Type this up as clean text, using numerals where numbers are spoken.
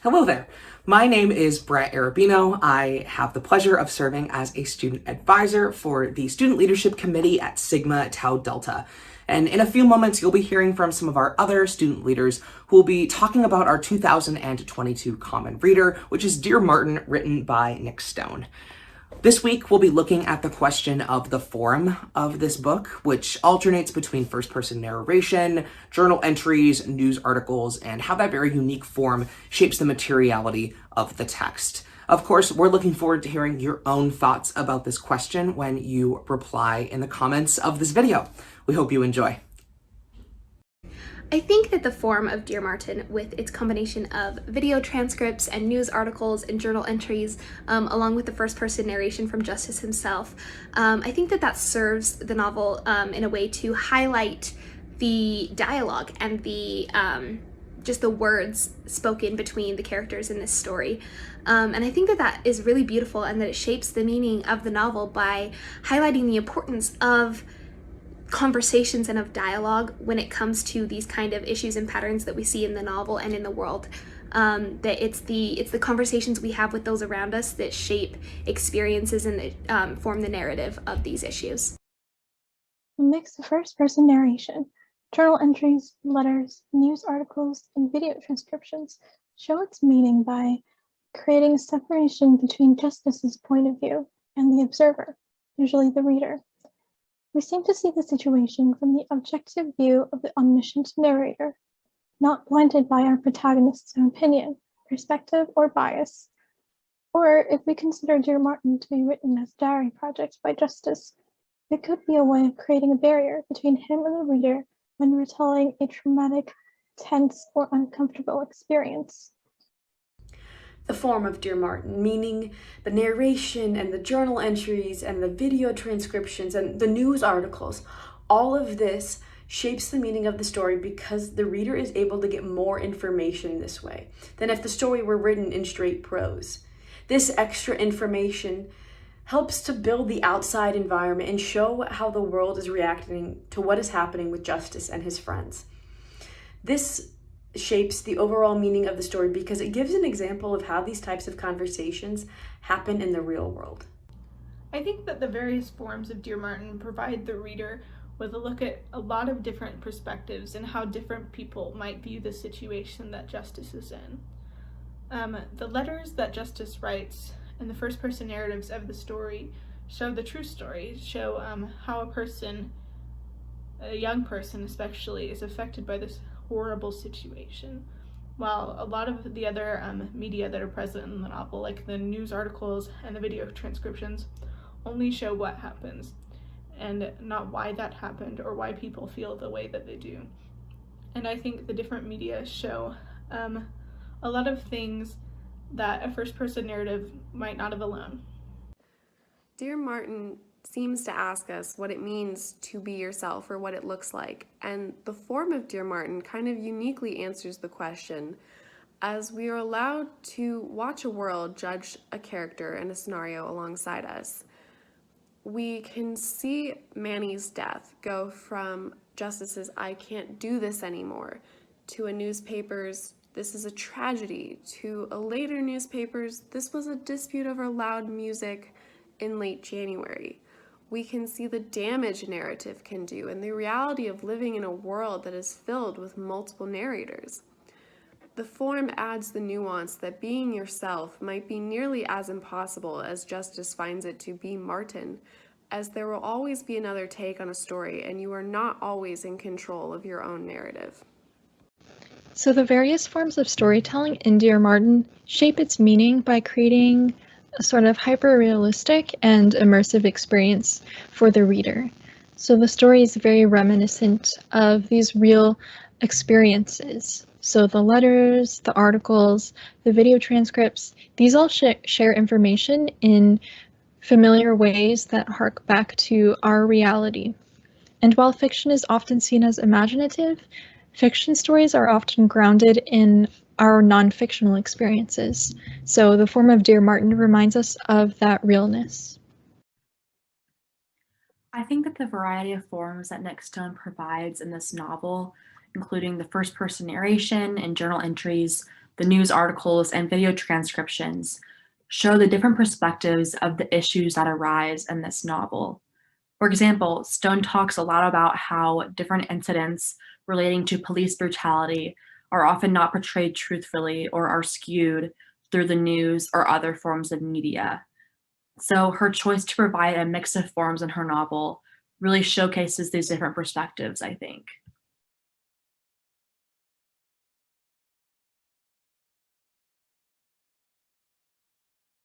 Hello there. My name is Brett Arabino. I have the pleasure of serving as a student advisor for the Student Leadership Committee at Sigma Tau Delta. And in a few moments, you'll be hearing from some of our other student leaders who will be talking about our 2022 Common Reader, which is Dear Martin, written by Nick Stone. This week, we'll be looking at the question of the form of this book, which alternates between first-person narration, journal entries, news articles, and how that very unique form shapes the materiality of the text. Of course, we're looking forward to hearing your own thoughts about this question when you reply in the comments of this video. We hope you enjoy. I think that the form of Dear Martin, with its combination of video transcripts and news articles and journal entries, along with the first-person narration from Justice himself, I think that serves the novel in a way to highlight the dialogue and the just the words spoken between the characters in this story. And I think that is really beautiful, and that it shapes the meaning of the novel by highlighting the importance of conversations and of dialogue when it comes to these kind of issues and patterns that we see in the novel and in the world. That it's the conversations we have with those around us that shape experiences and that form the narrative of these issues. A mix of first-person narration, journal entries, letters, news articles, and video transcriptions show its meaning by creating a separation between Justice's point of view and the observer, usually the reader. We seem to see the situation from the objective view of the omniscient narrator, not blinded by our protagonist's own opinion, perspective, or bias. Or if we consider Dear Martin to be written as a diary project by Justice, it could be a way of creating a barrier between him and the reader when retelling a traumatic, tense, or uncomfortable experience. The form of Dear Martin, meaning the narration and the journal entries and the video transcriptions and the news articles, all of this shapes the meaning of the story because the reader is able to get more information this way than if the story were written in straight prose. This extra information helps to build the outside environment and show how the world is reacting to what is happening with Justice and his friends. This shapes the overall meaning of the story because it gives an example of how these types of conversations happen in the real world. I think that the various forms of Dear Martin provide the reader with a look at a lot of different perspectives and how different people might view the situation that Justice is in. The letters that Justice writes and the first-person narratives of the story show the true story, show how a young person especially, is affected by this horrible situation, while a lot of the other media that are present in the novel, like the news articles and the video transcriptions, only show what happens and not why that happened or why people feel the way that they do. And I think the different media show a lot of things that a first-person narrative might not have alone. Dear Martin seems to ask us what it means to be yourself or what it looks like, and the form of Dear Martin kind of uniquely answers the question, as we are allowed to watch a world judge a character and a scenario alongside us. We can see Manny's death go from Justice's "I can't do this anymore" to a newspaper's "this is a tragedy" to a later newspaper's "this was a dispute over loud music in late January." We can see the damage a narrative can do and the reality of living in a world that is filled with multiple narrators. The form adds the nuance that being yourself might be nearly as impossible as Justice finds it to be Martin, as there will always be another take on a story and you are not always in control of your own narrative. So the various forms of storytelling in Dear Martin shape its meaning by creating a sort of hyper-realistic and immersive experience for the reader. So the story is very reminiscent of these real experiences. So the letters, the articles, the video transcripts, these all share information in familiar ways that hark back to our reality. And while fiction is often seen as imaginative, fiction stories are often grounded in our non-fictional experiences. So the form of Dear Martin reminds us of that realness. I think that the variety of forms that Nick Stone provides in this novel, including the first-person narration and journal entries, the news articles, and video transcriptions show the different perspectives of the issues that arise in this novel. For example, Stone talks a lot about how different incidents relating to police brutality are often not portrayed truthfully or are skewed through the news or other forms of media. So her choice to provide a mix of forms in her novel really showcases these different perspectives, I think.